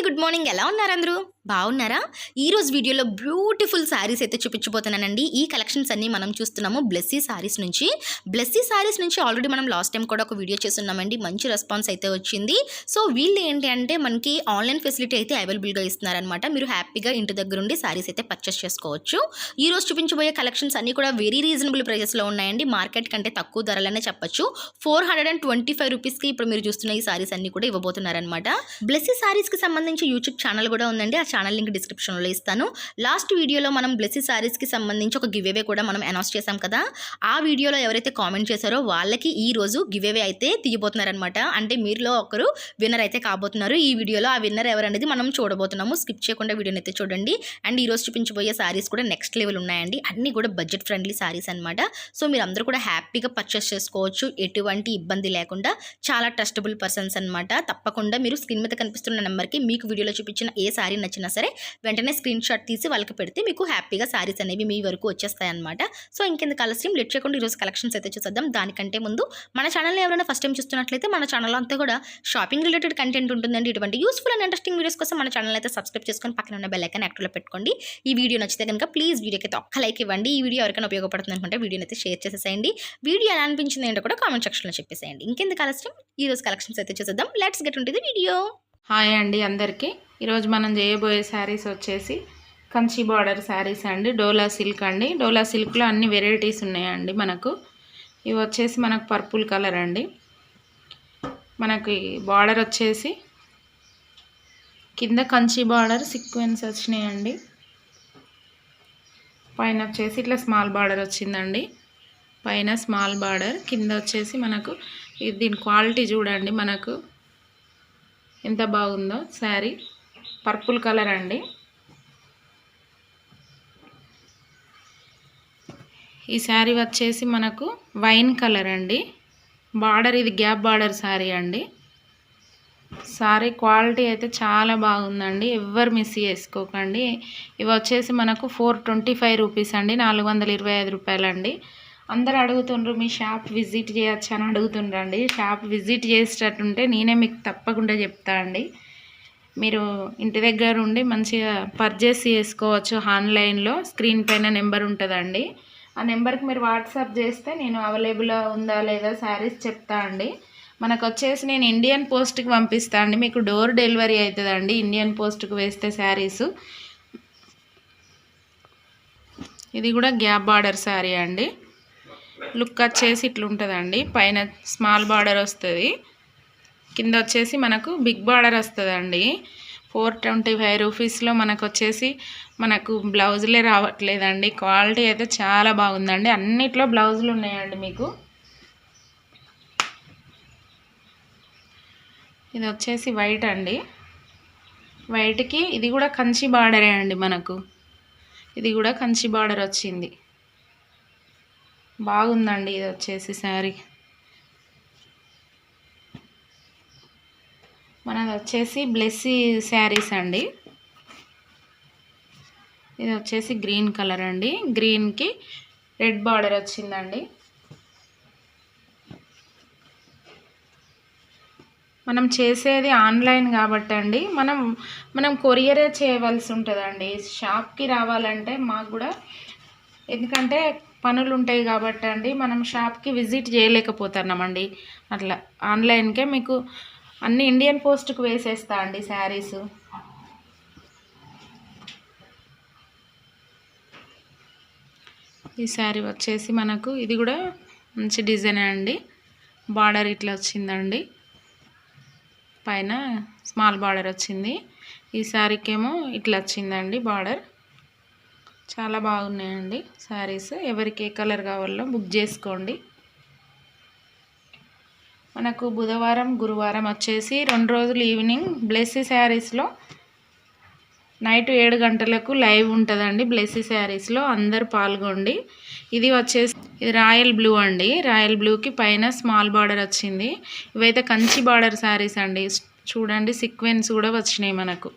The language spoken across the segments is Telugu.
Good morning. ఎలా ఉన్నారు అందరూ? బాగున్నారా? ఈరోజు వీడియోలో బ్యూటిఫుల్ శారీస్ అయితే చూపించబోతున్నానండి. ఈ కలెక్షన్స్ అన్నీ మనం చూస్తున్నాము బ్లెస్సీ శారీస్ నుంచి. బ్లెస్సీ శారీస్ నుంచి ఆల్రెడీ మనం లాస్ట్ టైం కూడా ఒక వీడియో చేస్తున్నామండి. మంచి రెస్పాన్స్ అయితే వచ్చింది. సో వీళ్ళు ఏంటి అంటే మనకి ఆన్లైన్ ఫెసిలిటీ అయితే అవైలబుల్గా ఇస్తున్నారనమాట. మీరు హ్యాపీగా ఇంటి దగ్గర ఉండి శారీస్ అయితే పర్చేస్ చేసుకోవచ్చు. ఈరోజు చూపించబోయే కలెక్షన్స్ అన్నీ కూడా వెరీ రీజనబుల్ ప్రైజెస్లో ఉన్నాయండి. మార్కెట్ కంటే తక్కువ ధరలనే చెప్పొచ్చు. 425 రూపీస్కి ఇప్పుడు మీరు చూస్తున్న ఈ శారీస్ అన్నీ కూడా ఇవ్వబోతున్నారనమాట. బ్లెస్సీ శారీస్కి సంబంధించి యూట్యూబ్ ఛానల్ కూడా ఉందండి. ఆ ఛానల్ లింక్ డిస్క్రిప్షన్లో ఇస్తాను. లాస్ట్ వీడియోలో మనం బ్లెస్సీ శారీస్కి సంబంధించి ఒక గివ్ అవే కూడా మనం అనౌన్స్ చేశాం కదా. ఆ వీడియోలో ఎవరైతే కామెంట్ చేశారో వాళ్ళకి ఈ రోజు గివ్ అవే అయితే తీయబోతున్నారనమాట. అంటే మీరులో ఒకరు విన్నర్ అయితే కాబోతున్నారు. ఈ వీడియోలో ఆ విన్నర్ ఎవరనేది మనం చూడబోతున్నాము. స్కిప్ చేయకుండా వీడియోని అయితే చూడండి. అండ్ ఈ రోజు చూపించబోయే శారీస్ కూడా నెక్స్ట్ లెవెల్ ఉన్నాయండి. అన్నీ కూడా బడ్జెట్ ఫ్రెండ్లీ శారీస్ అనమాట. సో మీరు అందరూ కూడా హ్యాపీగా పర్చేస్ చేసుకోవచ్చు. ఎటువంటి ఇబ్బంది లేకుండా. చాలా ట్రస్టబుల్ పర్సన్స్ అనమాట. తప్పకుండా మీరు స్క్రీన్ మీద కనిపిస్తున్న నెంబర్కి మీకు వీడియోలో చూపించిన ఏ శారీ నచ్చినా సరే వెంటనే స్క్రీన్ షాట్ తీసి వాళ్ళకి పెడితే మీకు హ్యాపీగా శారీస్ అనేవి మీ వరకు వచ్చేస్తాయి అనమాట. సో ఇంకెందుకు ఆలస్యం, లెట్ చేయకుండా ఈరోజు కలెక్షన్స్ అయితే చూద్దాం. దానికంటే ముందు మన ఛానల్లో ఎవరైనా ఫస్ట్ టైం చూస్తున్నట్లయితే మన ఛానల్లో అంతా కూడా షాపింగ్ రిలేటెడ్ కంటెంట్ ఉంటుందండి. ఇటువంటి యూస్ఫుల్ అండ్ ఇంట్రెస్టింగ్ వీడియోస్ కోసం మన ఛానల్ అయితే సబ్స్క్రైబ్ చేసుకొని పక్కన ఉన్న బెల్ ఐకాన్ యాక్టివ్లో పెట్టుకోండి. ఈ వీడియో నచ్చితే కనుక ప్లీజ్ వీడియోకి అయితే ఒక్క లైక్ ఇవ్వండి. ఈ వీడియో ఎవరికైనా ఉపయోగపడుతుంది అనుకుంటే వీడియోని అయితే షేర్ చేసేసేయండి. వీడియో ఎలా అనిపించింది ఏంటో కూడా కామెంట్ సెక్షన్లో చెప్పేసేయండి. ఇంకెందుకు ఆలస్యం, ఈరోజు కలెక్షన్స్ అయితే చూద్దాం. Let's get into the video. Hi అండి అందరికీ. ఈరోజు మనం చేయబోయే శారీస్ వచ్చేసి కంచి బార్డర్ శారీస్ అండి. డోలా సిల్క్ అండి. డోలా సిల్క్లో అన్ని వెరైటీస్ ఉన్నాయండి మనకు. ఇవి వచ్చేసి మనకు పర్పుల్ కలర్ అండి. మనకి బార్డర్ వచ్చేసి కింద కంచి బార్డర్ సీక్వెన్స్ వచ్చినాయండి. పైన వచ్చేసి ఇట్లా స్మాల్ బార్డర్ వచ్చిందండి. పైన స్మాల్ బార్డర్, కింద వచ్చేసి మనకు దీని క్వాలిటీ చూడండి మనకు ఎంత బాగుందో. శారీ పర్పుల్ కలర్ అండి. ఈ శారీ వచ్చేసి మనకు వైన్ కలర్ అండి. బార్డర్ ఇది గ్యాప్ బార్డర్ శారీ అండి. శారీ క్వాలిటీ అయితే చాలా బాగుందండి. ఎవ్వరు మిస్ చేసుకోకండి. ఇవి వచ్చేసి మనకు 425 రూపీస్ అండి. 425 రూపాయలండి. అందరు అడుగుతుండ్రు మీ షాప్ విజిట్ చేయొచ్చు అని అడుగుతుండ్రండి. షాప్ విజిట్ చేసేటట్టుంటే నేనే మీకు తప్పకుండా చెప్తా అండి. మీరు ఇంటి దగ్గర ఉండి మంచిగా పర్చేస్ చేసుకోవచ్చు. ఆన్లైన్లో స్క్రీన్ పైన నెంబర్ ఉంటుందండి. ఆ నెంబర్కి మీరు వాట్సాప్ చేస్తే నేను అవైలబుల్ ఉందా లేదా శారీస్ చెప్తా అండి. మనకు వచ్చేసి నేను ఇండియన్ పోస్ట్కి పంపిస్తా అండి. మీకు డోర్ డెలివరీ అవుతుందండి ఇండియన్ పోస్ట్కి వేస్తే శారీసు. ఇది కూడా గ్యాప్ బార్డర్ శారీ అండి. లుక్ వచ్చేసి ఇట్లుంటుందండి. పైన స్మాల్ బార్డర్ వస్తుంది, కింద వచ్చేసి మనకు బిగ్ బార్డర్ వస్తుందండి. 425 రూపీస్లో మనకు వచ్చేసి మనకు బ్లౌజులే రావట్లేదండి. క్వాలిటీ అయితే చాలా బాగుందండి. అన్నిట్లో బ్లౌజులు ఉన్నాయండి మీకు. ఇది వచ్చేసి వైట్ అండి. వైట్కి ఇది కూడా కంచి బార్డరే అండి. మనకు ఇది కూడా కంచి బార్డర్ వచ్చింది. బాగుందండి ఇది వచ్చేసి శారీ. మనది వచ్చేసి బ్లెస్సీ శారీస్ అండి. ఇది వచ్చేసి గ్రీన్ కలర్ అండి. గ్రీన్కి రెడ్ బార్డర్ వచ్చిందండి. మనం చేసేది ఆన్లైన్ కాబట్టి అండి మనం కొరియరే చేయవలసి ఉంటుందండి. షాప్కి రావాలంటే మాకు కూడా ఎందుకంటే పనులు ఉంటాయి కాబట్టి అండి మనం షాప్కి విజిట్ చేయలేకపోతున్నామండి. అట్లా ఆన్లైన్కే మీకు అన్ని ఇండియన్ పోస్ట్కి వేసేస్తా అండి శారీస్. ఈ శారీ వచ్చేసి మనకు ఇది కూడా మంచి డిజైన్ అండి. బార్డర్ ఇట్లా వచ్చిందండి. పైన స్మాల్ బార్డర్ వచ్చింది. ఈ శారీకి ఏమో ఇట్లా వచ్చిందండి బార్డర్. చాలా బాగున్నాయండి శారీస్. ఎవరికి ఏ కలర్ కావాలో బుక్ చేసుకోండి. మనకు బుధవారం గురువారం వచ్చేసి 2 రోజులు ఈవినింగ్ బ్లెస్సీ శారీస్లో నైట్ 7 గంటలకు లైవ్ ఉంటుందండి. బ్లెస్సీ శారీస్లో అందరు పాల్గొండి. ఇది వచ్చేసి ఇది రాయల్ బ్లూ అండి. రాయల్ బ్లూకి పైన స్మాల్ బార్డర్ వచ్చింది. ఇవైతే కంచి బార్డర్ శారీస్ అండి. చూడండి సీక్వెన్స్ కూడా వచ్చినాయి మనకు.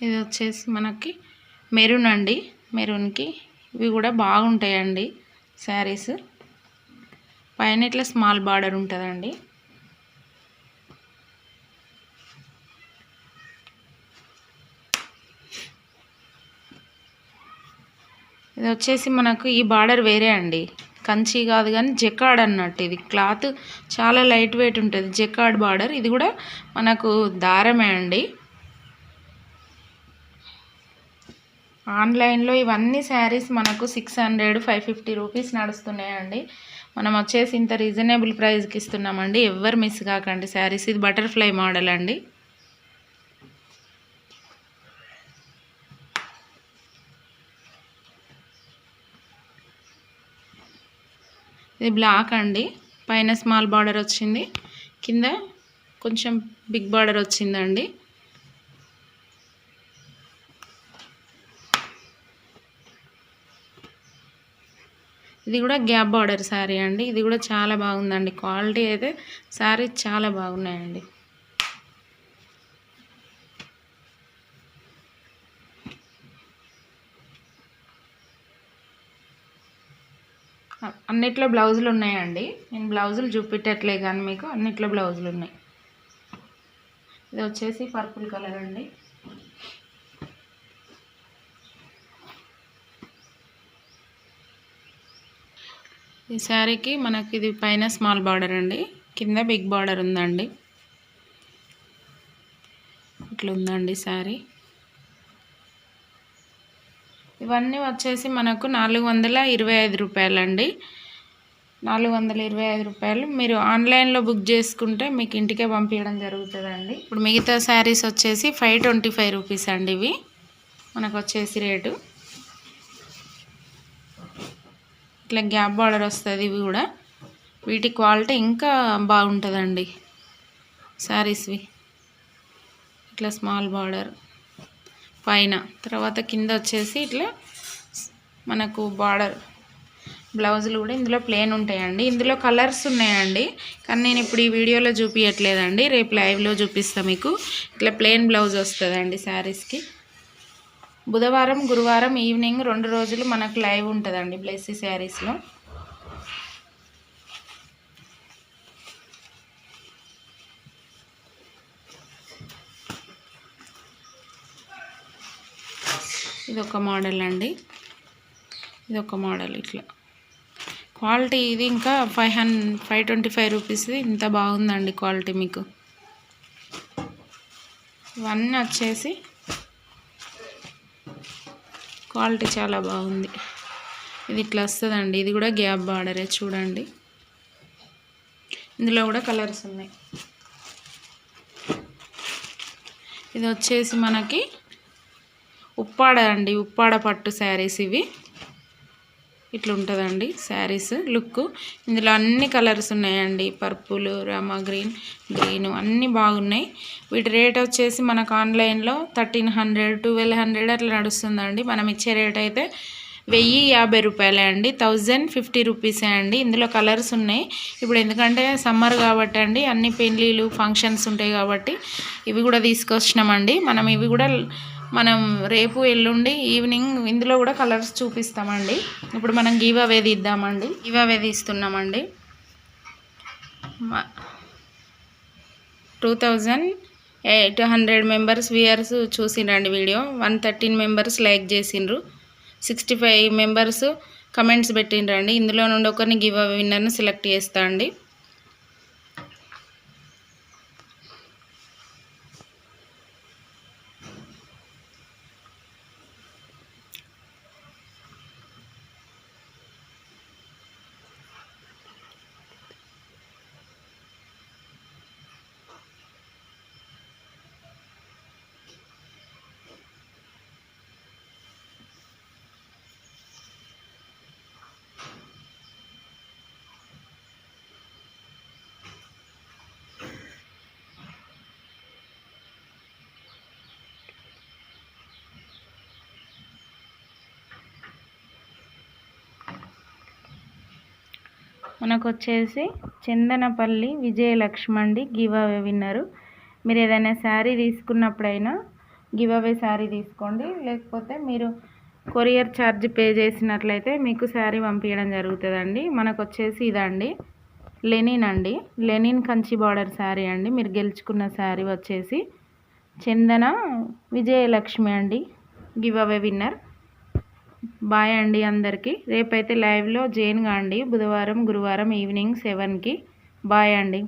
ఇది వచ్చేసి మనకి మెరూన్ అండి. మెరూన్కి ఇవి కూడా బాగుంటాయండి శారీస్. పైన ఇట్లా స్మాల్ బార్డర్ ఉంటుందండి. ఇది వచ్చేసి మనకు ఈ బార్డర్ వేరే అండి, కంచి కాదు కానీ జెకార్డ్ అన్నట్టు. ఇది క్లాత్ చాలా లైట్ వెయిట్ ఉంటుంది, జెకార్డ్ బార్డర్. ఇది కూడా మనకు దారమే అండి. ఆన్లైన్లో ఇవన్నీ శారీస్ మనకు 600-550 రూపీస్ నడుస్తున్నాయండి. మనం వచ్చేసి ఇంత రీజనబుల్ ప్రైస్కి ఇస్తున్నామండి. ఎవ్వరు మిస్ కాకండి శారీస్. ఇది బటర్ఫ్లై మోడల్ అండి. ఇది బ్లాక్ అండి, పైన స్మాల్ బార్డర్ వచ్చింది, కింద కొంచెం బిగ్ బార్డర్ వచ్చిందండి. ఇది కూడా గ్యాప్ బార్డర్ శారీ అండి. ఇది కూడా చాలా బాగుందండి, క్వాలిటీ అయితే శారీ చాలా బాగున్నాయండి. అన్నిట్లో బ్లౌజులు ఉన్నాయండి, నేను బ్లౌజులు చూపెట్టట్లే కానీ మీకు అన్నిట్లో బ్లౌజులు ఉన్నాయి. ఇది వచ్చేసి పర్పుల్ కలర్ అండి. ఈ శారీకి మనకి ఇది పైన స్మాల్ బార్డర్ అండి, కింద బిగ్ బార్డర్ ఉందండి. ఇట్లా ఉందండి శారీ. ఇవన్నీ వచ్చేసి మనకు 425 రూపాయలండి. 425 రూపాయలు. మీరు ఆన్లైన్లో బుక్ చేసుకుంటే మీకు ఇంటికే పంపించడం జరుగుతుందండి. ఇప్పుడు మిగతా శారీస్ వచ్చేసి 525 రూపీస్ అండి. ఇవి మనకు వచ్చేసి రేటు. ఇట్లా గ్యాప్ బార్డర్ వస్తుంది. ఇవి కూడా వీటి క్వాలిటీ ఇంకా బాగుంటుందండి శారీస్వి. ఇట్లా స్మాల్ బార్డర్ పైన, తర్వాత కింద వచ్చేసి ఇట్లా మనకు బార్డర్. బ్లౌజులు కూడా ఇందులో ప్లెయిన్ ఉంటాయండి. ఇందులో కలర్స్ ఉన్నాయండి, కానీ నేను ఇప్పుడు ఈ వీడియోలో చూపించట్లేదండి, రేపు లైవ్లో చూపిస్తాను మీకు. ఇట్లా ప్లెయిన్ బ్లౌజ్ వస్తుందండి శారీస్కి. బుధవారం గురువారం ఈవినింగ్ 2 రోజులు మనకు లైవ్ ఉంటుందండి బ్లెస్సీ శారీస్లో. ఇది ఒక మోడల్ అండి, ఇది ఒక మోడల్. ఇట్లా క్వాలిటీ ఇది ఇంకా 525 రూపీస్. ఇంత బాగుందండి క్వాలిటీ మీకు. ఇవన్నీ వచ్చేసి క్వాలిటీ చాలా బాగుంది. ఇది ఇట్లా వస్తుందండి. ఇది కూడా గ్యాప్ బార్డరే చూడండి. ఇందులో కూడా కలర్స్ ఉన్నాయి. ఇది వచ్చేసి మనకి ఉప్పాడ అండి, ఉప్పాడ పట్టు శారీస్ ఇవి. ఇట్లా ఉంటుందండి శారీస్ లుక్. ఇందులో అన్ని కలర్స్ ఉన్నాయండి, పర్పుల్, రామా గ్రీన్, గ్రీను అన్నీ బాగున్నాయి. వీటి రేట్ వచ్చేసి మనకు ఆన్లైన్లో 1300-1200 అట్లా నడుస్తుందండి. మనం ఇచ్చే రేట్ అయితే 1050 రూపాయలే అండి, 1050 రూపీసే అండి. ఇందులో కలర్స్ ఉన్నాయి. ఇప్పుడు ఎందుకంటే సమ్మర్ కాబట్టి అండి, అన్ని పెళ్ళిళ్ళు ఫంక్షన్స్ ఉంటాయి కాబట్టి ఇవి కూడా తీసుకొచ్చినామండి. ఇవి కూడా మనం రేపు ఎల్లుండి ఈవినింగ్ ఇందులో కూడా కలర్స్ చూపిస్తామండి. ఇప్పుడు మనం గివ్ అవే తీద్దామండి. గివ్ అవే తీస్తున్నామండి. 2800 మెంబర్స్ వ్యూయర్స్ చూసిండ్రండి వీడియో. 113 మెంబర్స్ లైక్ చేసిండ్రు, 65 మెంబర్స్ కమెంట్స్ పెట్టిండ్రండి. ఇందులో నుండి ఒకరిని గివ్ అవే విన్నర్ని సెలెక్ట్ చేస్తా అండి. మనకు వచ్చేసి చందనపల్లి విజయలక్ష్మి అండి గివ్ అవే విన్నరు. మీరు ఏదైనా శారీ తీసుకున్నప్పుడైనా గివ్ అవే శారీ తీసుకోండి, లేకపోతే మీరు కొరియర్ ఛార్జ్ పే చేసినట్లయితే మీకు శారీ పంపించడం జరుగుతుందండి. మనకు వచ్చేసి ఇదండి. లెనిన్ అండి, లెనిన్ కంచి బార్డర్ శారీ అండి. మీరు గెలుచుకున్న శారీ వచ్చేసి చందన విజయలక్ష్మి అండి, గివ్ అవే విన్నర్. బాయ్ అండి అందరికీ. రేపైతే లైవ్లో జాయిన్ కాండి, బుధవారం గురువారం ఈవినింగ్ 7కి. బాయ్ అండి.